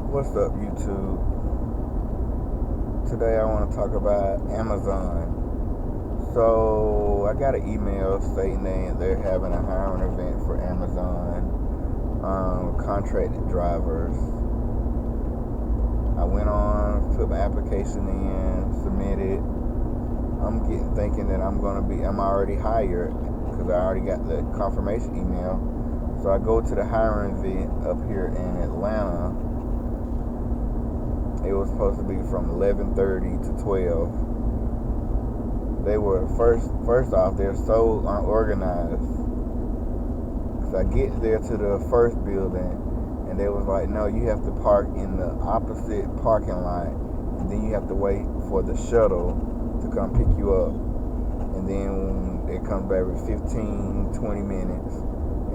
What's up, YouTube? Today I want to talk about Amazon. So I got an email stating they're having a hiring event for Amazon contracted drivers. I went on, put my application in, submitted. I'm thinking that I'm already hired because I already got the confirmation email. So I go to the hiring event up here in Atlanta. It was supposed to be from 11:30 to 12. They were first off, they're so unorganized. Cause I get there to the first building, and they was like, no, you have to park in the opposite parking lot, and then you have to wait for the shuttle to come pick you up, and then it comes back with 15, 20 minutes,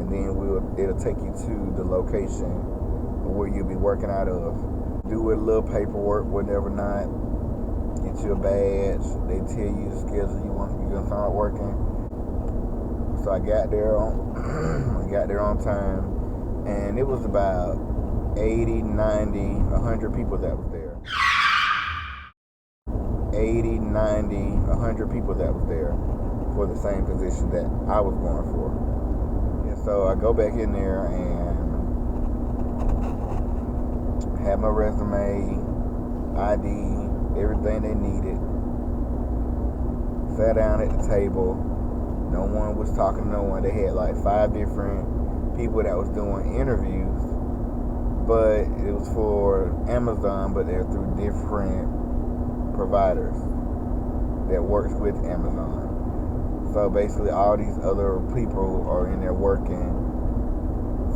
and then it'll take you to the location where you'll be working out of. Do a little paperwork, whatever not. Get you a badge. They tell you the schedule you're gonna start working. So I got there on time, and it was about 80, 90, 100 people that was there. 80, 90, 100 people that was there for the same position that I was going for. And so I go back in there and had my resume, ID, everything they needed. Sat down at the table. No one was talking to no one. They had like 5 different people that was doing interviews, but it was for Amazon, but they're through different providers that works with Amazon. So basically all these other people are in there working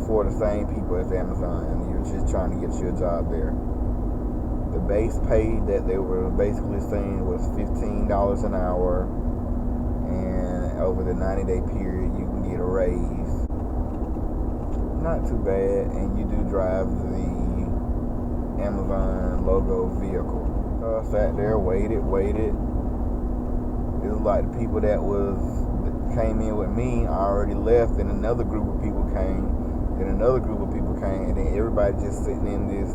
for the same people as Amazon, and you're just trying to get you a job there. The base pay that they were basically saying was $15 an hour, and over the 90-day period you can get a raise. Not too bad, and you do drive the Amazon logo vehicle. So I sat there, waited. It was like the people that came in with me already left, and another group of people came. Then another group of people came, and then everybody just sitting in this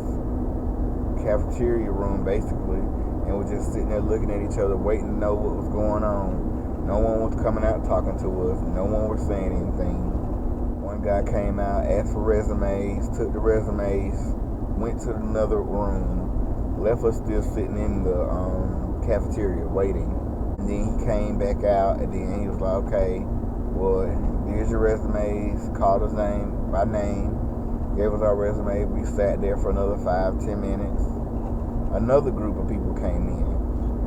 cafeteria room, basically, and was just sitting there looking at each other, waiting to know what was going on. No one was coming out talking to us. No one was saying anything. One guy came out, asked for resumes, took the resumes, went to another room, left us still sitting in the cafeteria waiting. And then he came back out, and then he was like, okay, well, here's your resumes, called his name by name, gave us our resume. We sat there for another 5-10 minutes. Another group of people came in,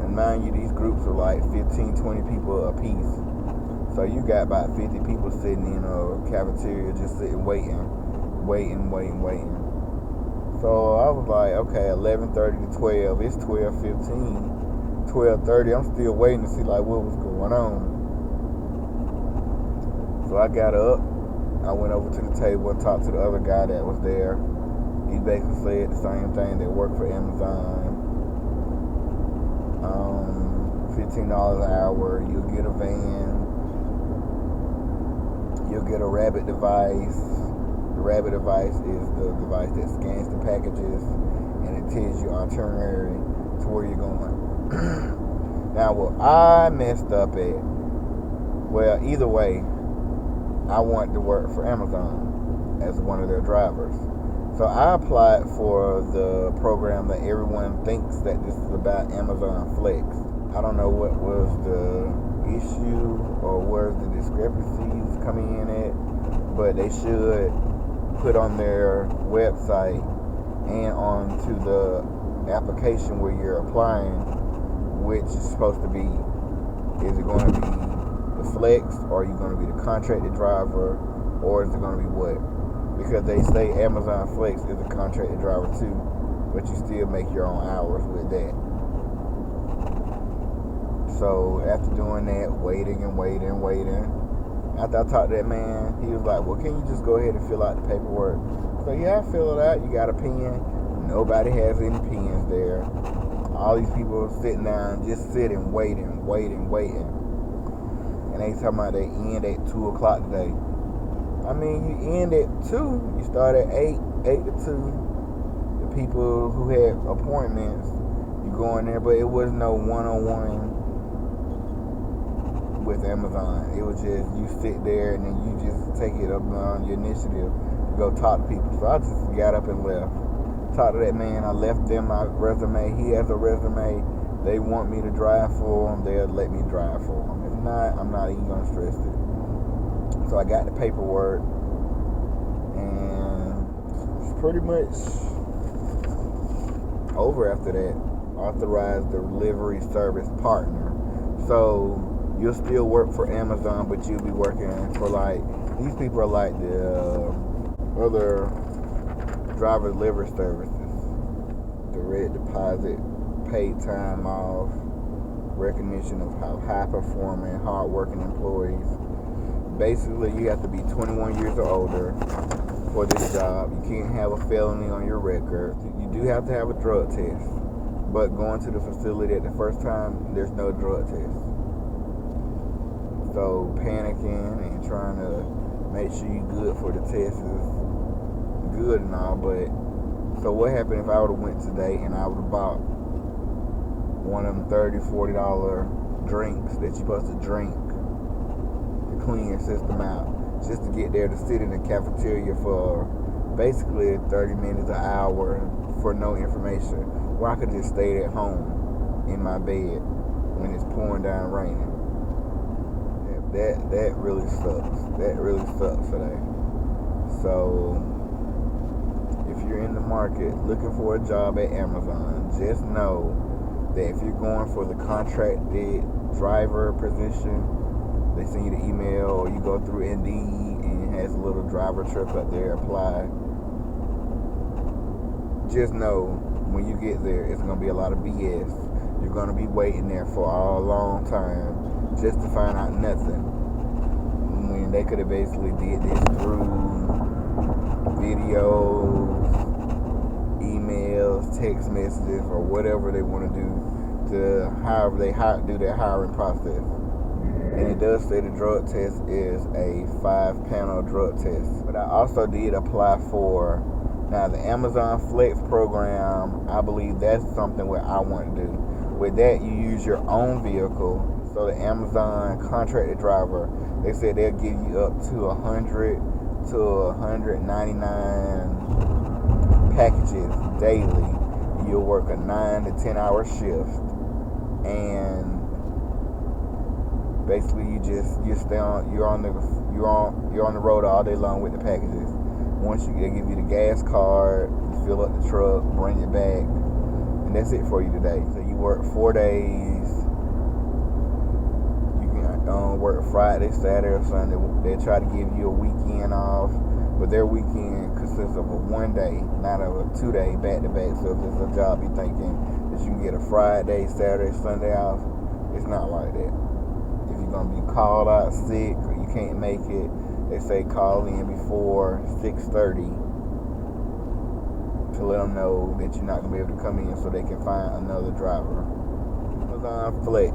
and mind you, these groups are like 15-20 people a piece. So you got about 50 people sitting in a cafeteria just sitting waiting. So I was like, okay, 11:30 to 12, it's 12:15, 12:30, I'm still waiting to see like what was going on. So I got up, I went over to the table and talked to the other guy that was there. He basically said the same thing. They work for Amazon. $15 an hour. You'll get a van. You'll get a Rabbit device. The Rabbit device is the device that scans the packages and it tells you itinerary to where you're going. Now, what I messed up at, well, either way, I wanted to work for Amazon as one of their drivers. So I applied for the program that everyone thinks that this is about, Amazon Flex. I don't know what was the issue or where the discrepancies coming in at, but they should put on their website and onto the application where you're applying, which is supposed to be, is it going to be the flex, or are you going to be the contracted driver, or is it going to be what? Because they say Amazon Flex is a contracted driver too, but you still make your own hours with that. So after doing that, waiting, after I talked to that man, he was like, well, can you just go ahead and fill out the paperwork? So yeah, I fill it out. You got a pen. Nobody has any pens there. All these people sitting down, just sitting, waiting. And they talking about they end at 2 o'clock today. I mean, you end at 2, you start at 8 to 2. the people who had appointments, you go in there, but it was no one-on-one with Amazon. It was just you sit there and then you just take it up on your initiative to go talk to people. So I just got up and left. Talked to that man. I left them my resume. He has a resume. They want me to drive for them. They'll let me drive for them. If not, I'm not even gonna stress it. So I got the paperwork, and it's pretty much over after that. Authorized delivery service partner. So you'll still work for Amazon, but you'll be working for these people are like the other driver delivery services. Direct deposit, paid time off, recognition of how high-performing, hard-working employees. Basically, you have to be 21 years or older for this job. You can't have a felony on your record. You do have to have a drug test. But going to the facility at the first time, there's no drug test. So panicking and trying to make sure you're good for the test is good and all, but so what happened if I would have went today and I would have bought one of them $30, $40 drinks that you're supposed to drink to clean your system out, just to get there to sit in the cafeteria for basically 30 minutes, an hour for no information, where I could just stay at home in my bed when it's pouring down raining. That really sucks. That really sucks today. So if you're in the market looking for a job at Amazon, just know that if you're going for the contracted driver position, they send you the email, or you go through Indeed and it has a little driver truck up there, apply. Just know when you get there, it's going to be a lot of BS. You're going to be waiting there for a long time just to find out nothing, when they could have basically did this through videos, emails, text messages, or whatever they want to do to however they do their hiring process. And it does say the drug test is a 5-panel drug test. But I also did apply for, now the Amazon Flex program, I believe that's something what I want to do. With that, you use your own vehicle. So the Amazon contracted driver, they said they'll give you up to 100 to 199 packages daily. You'll work a 9 to 10 hour shift, and basically you're on the road all day long with the packages. Once they give you the gas card, you fill up the truck, bring it back, and that's it for you today. So you work 4 days. Work Friday, Saturday, or Sunday. They try to give you a weekend off, but their weekend consists of a 1 day, not of a 2 day back-to-back. So if it's a job you're thinking that you can get a Friday, Saturday, Sunday off, it's not like that. If you're going to be called out sick or you can't make it, they say call in before 6:30 to let them know that you're not going to be able to come in, so they can find another driver. Amazon Flex.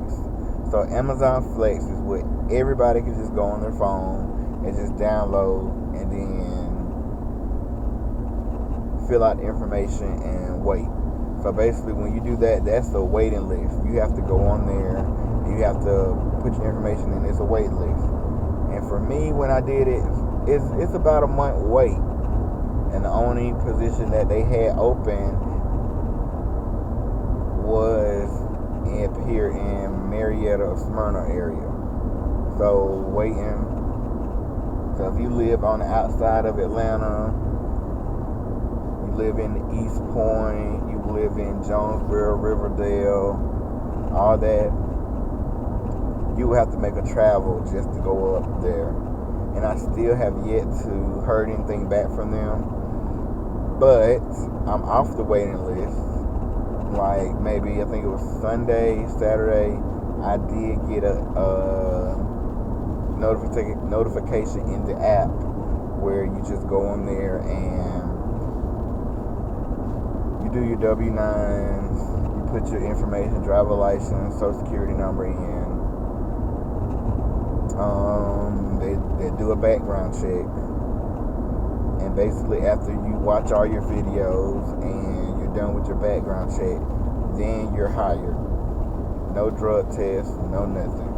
So Amazon Flex is what everybody can just go on their phone and just download and then fill out the information and wait. So basically when you do that, that's a waiting list. You have to go on there, you have to put your information in, it's a waiting list. And for me, when I did it, it's about a month wait. And the only position that they had open was here in Marietta or Smyrna area. So waiting. So if you live on the outside of Atlanta, you live in East Point, you live in Jonesboro, Riverdale, all that, you will have to make a travel just to go up there. And I still have yet to heard anything back from them. But I'm off the waiting list. Like maybe I think it was Sunday, Saturday, I did get a notification in the app where you just go on there and you do your W-9s, you put your information, driver license, social security number in. They do a background check, and basically after you watch all your videos and you're done with your background check, then you're hired. No drug test, no nothing.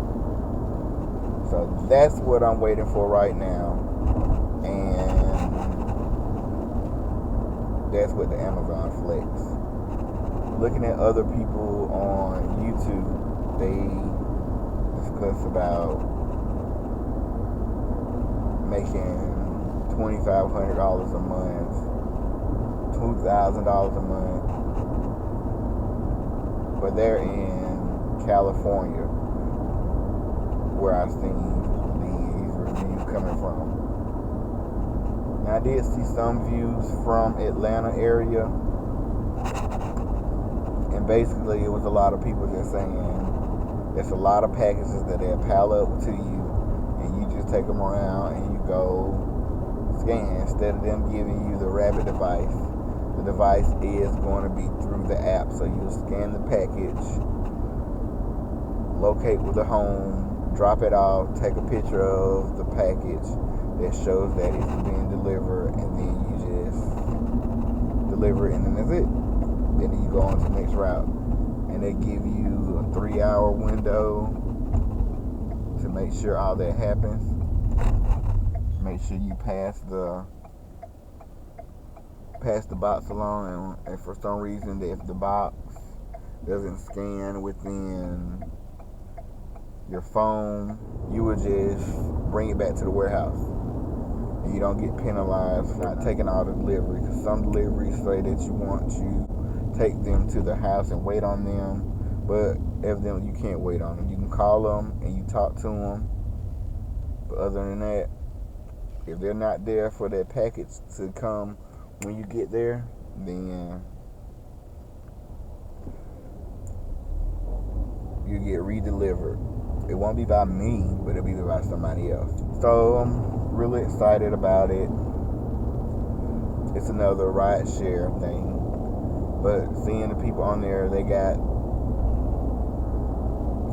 So that's what I'm waiting for right now. And that's with the Amazon Flex. Looking at other people on YouTube, they discuss about making $2,500 a month, $2,000 a month, but they're in California, where I've seen these reviews coming from. Now I did see some views from Atlanta area, and basically it was a lot of people just saying there's a lot of packages that they'll pile up to you, and you just take them around and you go scan. Instead of them giving you the Rabbit device, the device is going to be through the app. So you'll scan the package, locate with the home, drop it off, take a picture of the package that shows that it's being delivered, and then you just deliver it, and then that's it. And then you go on to the next route. And they give you a 3-hour window to make sure all that happens. Make sure you pass the box along, and for some reason, if the box doesn't scan within your phone, you would just bring it back to the warehouse, and you don't get penalized for not taking all the delivery. Because some deliveries say that you want to take them to the house and wait on them, but evidently you can't wait on them. You can call them and you talk to them, but other than that, if they're not there for that package to come when you get there, then you get re-delivered. It won't be by me, but it'll be by somebody else. So I'm really excited about it. It's another ride share thing. But seeing the people on there, they got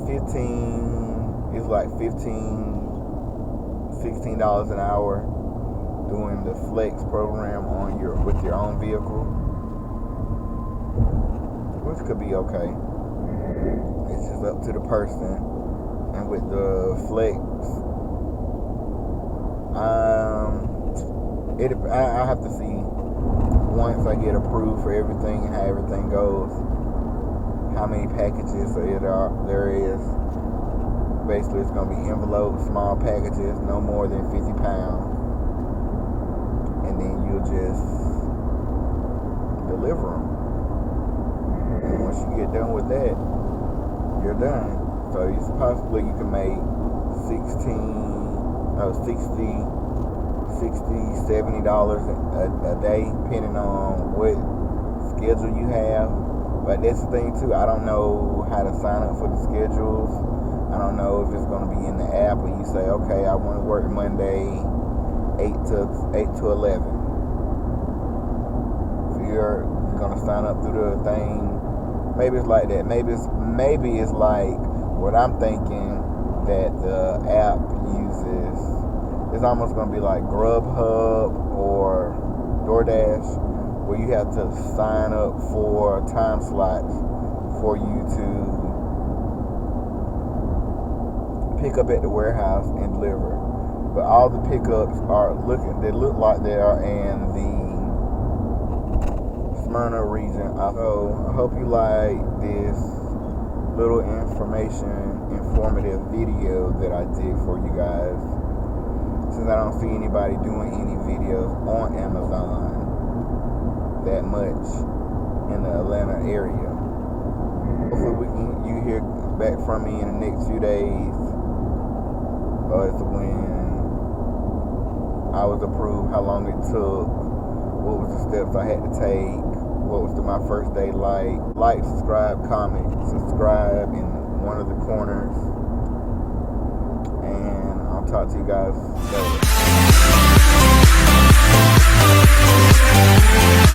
$16 an hour doing the Flex program with your own vehicle, which could be okay. It's just up to the person. And with the Flex, I have to see once I get approved for everything and how everything goes, how many packages there is. Basically, it's going to be envelopes, small packages, no more than 50 pounds. And then you'll just deliver them. And once you get done with that, you're done. So it's possibly you can make $60, $70 a day, depending on what schedule you have. But that's the thing too, I don't know how to sign up for the schedules. I don't know if it's going to be in the app where you say, okay, I want to work Monday 8 to 11. So you're going to sign up through the thing. Maybe it's like that. Maybe it's like what I'm thinking that the app uses. It's almost going to be like Grubhub or DoorDash, where you have to sign up for time slots for you to pick up at the warehouse and deliver. But all the pickups look like they are in the Smyrna region. So I hope you like this little informative video that I did for you guys, since I don't see anybody doing any videos on Amazon that much in the Atlanta area. Hopefully you hear back from me in the next few days as to when I was approved, how long it took, what was the steps I had to take, what was my first day like. Like, subscribe, comment, subscribe in one of the corners, and I'll talk to you guys later.